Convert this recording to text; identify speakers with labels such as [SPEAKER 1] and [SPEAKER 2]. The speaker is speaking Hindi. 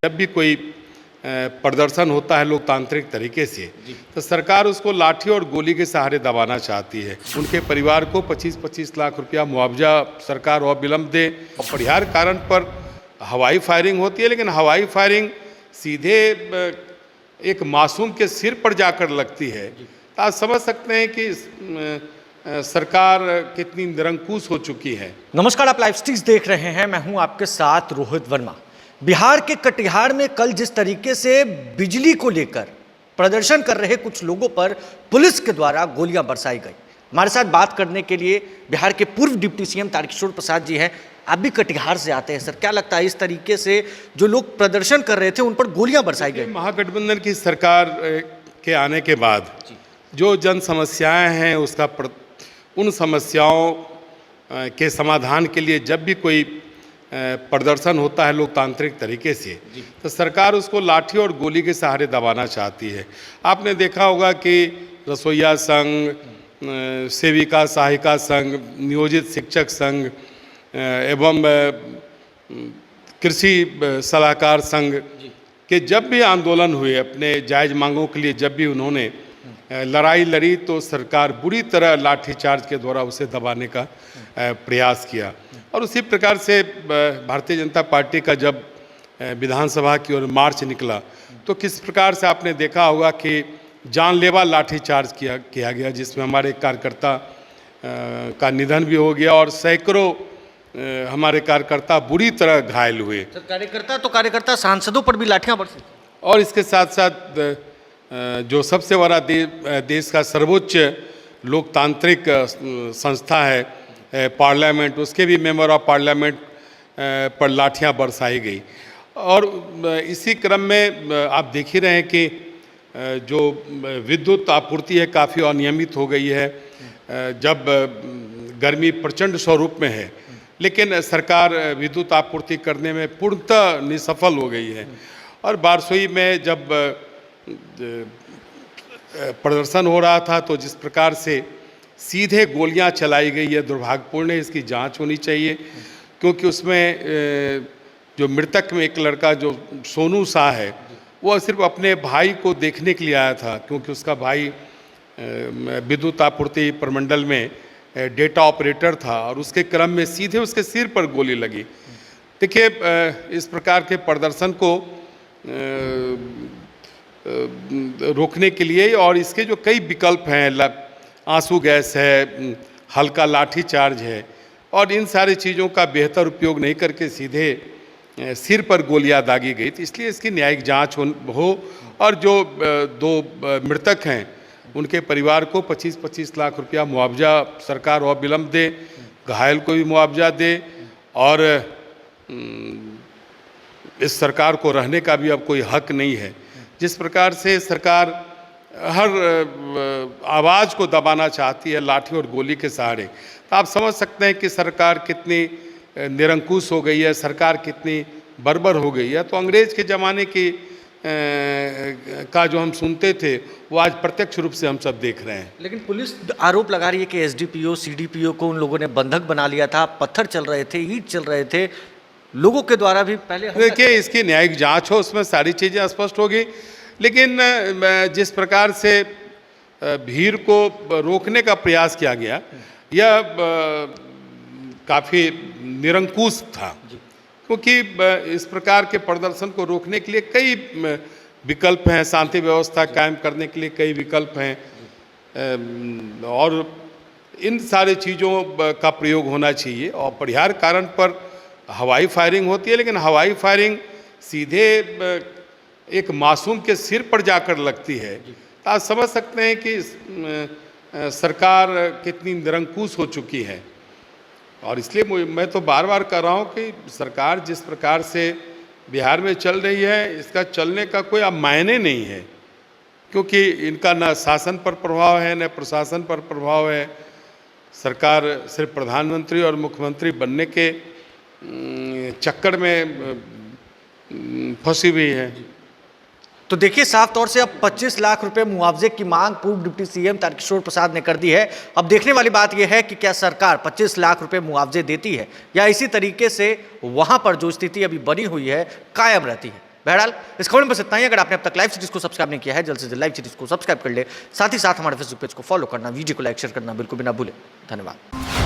[SPEAKER 1] जब भी कोई प्रदर्शन होता है लोकतांत्रिक तरीके से तो सरकार उसको लाठी और गोली के सहारे दबाना चाहती है। उनके परिवार को 25-25 लाख रुपया मुआवजा सरकार और विलम्ब दे। अपरिहार्य कारण पर हवाई फायरिंग होती है, लेकिन हवाई फायरिंग सीधे एक मासूम के सिर पर जाकर लगती है। तो आप समझ सकते हैं कि सरकार कितनी निरंकुश हो चुकी है।
[SPEAKER 2] नमस्कार, आप लाइव स्टिक्स देख रहे हैं। मैं हूं आपके साथ रोहित वर्मा। बिहार के कटिहार में कल जिस तरीके से बिजली को लेकर प्रदर्शन कर रहे कुछ लोगों पर पुलिस के द्वारा गोलियां बरसाई गई। हमारे साथ बात करने के लिए बिहार के पूर्व डिप्टी सीएम तारकिशोर प्रसाद जी हैं। आप भी कटिहार से आते हैं सर, क्या लगता है इस तरीके से जो लोग प्रदर्शन कर रहे थे उन पर गोलियां बरसाई गई?
[SPEAKER 1] महागठबंधन की सरकार के आने के बाद जो जन समस्याएं हैं उन समस्याओं के समाधान के लिए जब भी कोई प्रदर्शन होता है लोकतांत्रिक तरीके से तो सरकार उसको लाठी और गोली के सहारे दबाना चाहती है। आपने देखा होगा कि रसोइया संघ, सेविका सहायिका संघ, नियोजित शिक्षक संघ एवं कृषि सलाहकार संघ के जब भी आंदोलन हुए अपने जायज़ मांगों के लिए, जब भी उन्होंने लड़ाई लड़ी तो सरकार बुरी तरह लाठीचार्ज के द्वारा उसे दबाने का प्रयास किया। और उसी प्रकार से भारतीय जनता पार्टी का जब विधानसभा की ओर मार्च निकला तो किस प्रकार से आपने देखा होगा कि जानलेवा लाठीचार्ज किया गया, जिसमें हमारे कार्यकर्ता का निधन भी हो गया और सैकड़ों हमारे कार्यकर्ता बुरी तरह घायल हुए।
[SPEAKER 2] कार्यकर्ता सांसदों पर भी लाठियां बरसी।
[SPEAKER 1] और इसके साथ साथ जो सबसे बड़ा देश का सर्वोच्च लोकतांत्रिक संस्था है पार्लियामेंट, उसके भी मेंबर ऑफ पार्लियामेंट पर लाठियां बरसाई गई। और इसी क्रम में आप देख ही रहे हैं कि जो विद्युत आपूर्ति है काफ़ी अनियमित हो गई है। जब गर्मी प्रचंड स्वरूप में है लेकिन सरकार विद्युत आपूर्ति करने में पूर्णतः निसफल हो गई है। और बारसोई में जब प्रदर्शन हो रहा था तो जिस प्रकार से सीधे गोलियां चलाई गई है दुर्भाग्यपूर्ण है। इसकी जांच होनी चाहिए, क्योंकि उसमें जो मृतक में एक लड़का जो सोनू शाह है वो सिर्फ अपने भाई को देखने के लिए आया था, क्योंकि उसका भाई विद्युत आपूर्ति प्रमंडल में डेटा ऑपरेटर था और उसके क्रम में सीधे उसके सिर पर गोली लगी। देखिए, इस प्रकार के प्रदर्शन को रोकने के लिए और इसके जो कई विकल्प हैं, आंसू गैस है, हल्का लाठी चार्ज है, और इन सारी चीज़ों का बेहतर उपयोग नहीं करके सीधे सिर पर गोलियां दागी गई। तो इसलिए इसकी न्यायिक जांच हो और जो दो मृतक हैं उनके परिवार को 25-25 लाख रुपया मुआवजा सरकार और विलम्ब दे, घायल को भी मुआवजा दे। और इस सरकार को रहने का भी अब कोई हक नहीं है। जिस प्रकार से सरकार हर आवाज़ को दबाना चाहती है लाठी और गोली के सहारे, तो आप समझ सकते हैं कि सरकार कितनी निरंकुश हो गई है, सरकार कितनी बर्बर हो गई है। तो अंग्रेज़ के ज़माने की का जो हम सुनते थे वो आज प्रत्यक्ष रूप से हम सब देख रहे हैं।
[SPEAKER 2] लेकिन पुलिस आरोप लगा रही है कि एसडीपीओ सीडीपीओ को उन लोगों ने बंधक बना लिया था, पत्थर चल रहे थे, ईंट चल रहे थे, लोगों के द्वारा भी पहले।
[SPEAKER 1] देखिए, इसकी न्यायिक जांच हो, उसमें सारी चीज़ें स्पष्ट होगी। लेकिन जिस प्रकार से भीड़ को रोकने का प्रयास किया गया यह काफ़ी निरंकुश था, क्योंकि इस प्रकार के प्रदर्शन को रोकने के लिए कई विकल्प हैं, शांति व्यवस्था कायम करने के लिए कई विकल्प हैं, और इन सारी चीज़ों का प्रयोग होना चाहिए। और अपरिहार्य कारण पर हवाई फायरिंग होती है, लेकिन हवाई फायरिंग सीधे एक मासूम के सिर पर जाकर लगती है। तो आप समझ सकते हैं कि सरकार कितनी निरंकुश हो चुकी है। और इसलिए मैं तो बार बार कह रहा हूँ कि सरकार जिस प्रकार से बिहार में चल रही है इसका चलने का कोई अब मायने नहीं है, क्योंकि इनका न शासन पर प्रभाव है न प्रशासन पर प्रभाव है। सरकार सिर्फ प्रधानमंत्री और मुख्यमंत्री बनने के चक्कर में फंसी हुई है।
[SPEAKER 2] तो देखिए, साफ तौर से अब 25 लाख रुपए मुआवजे की मांग पूर्व डिप्टी सीएम तारकिशोर प्रसाद ने कर दी है। अब देखने वाली बात यह है कि क्या सरकार 25 लाख रुपए मुआवजे देती है या इसी तरीके से वहां पर जो स्थिति अभी बनी हुई है कायम रहती है। बहरहाल इस खबर में बस इतना ही। अगर आपने अब तक लाइव सीरीज को सब्सक्राइब नहीं किया है, जल्द से जल्द लाइव सीरीज को सब्सक्राइब कर ले। साथ ही साथ हमारे फेसबुक पेज को फॉलो करना, वीडियो को लाइक शेयर करना बिल्कुल भी ना भूलें। धन्यवाद।